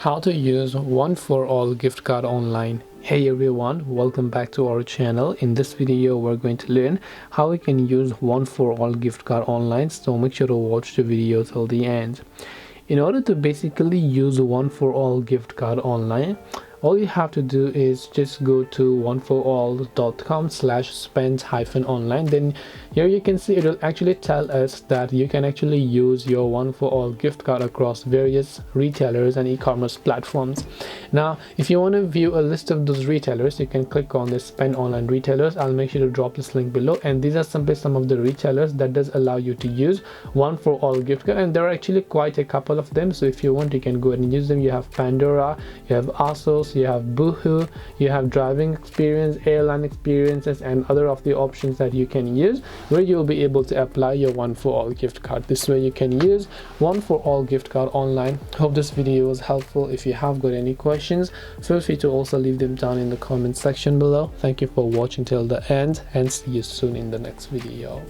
How to use one for all gift card online. Hey everyone, welcome back to our channel. In this video we're going to learn how we can use one for all gift card online, so make sure to watch the video till the end. In order to basically use one for all gift card online, all you have to do is just go to oneforall.com/spend-online. Then here you can see it will actually tell us that you can actually use your one for all gift card across various retailers and e-commerce platforms. Now if you want to view a list of those retailers, you can click on the spend online retailers. I'll make sure to drop this link below, and these are simply some of the retailers that does allow you to use one for all gift card, and there are actually quite a couple of them. So if you want, you can go ahead and use them. You have Pandora, you have ASOS, you have Boohoo, you have driving experience, airline experiences, and other of the options that you can use, where you'll be able to apply your one for all gift card. This way you can use one for all gift card online. Hope this video was helpful. If you have got any questions, feel free to also leave them down in the comment section below. Thank you for watching till the end, and see you soon in the next video.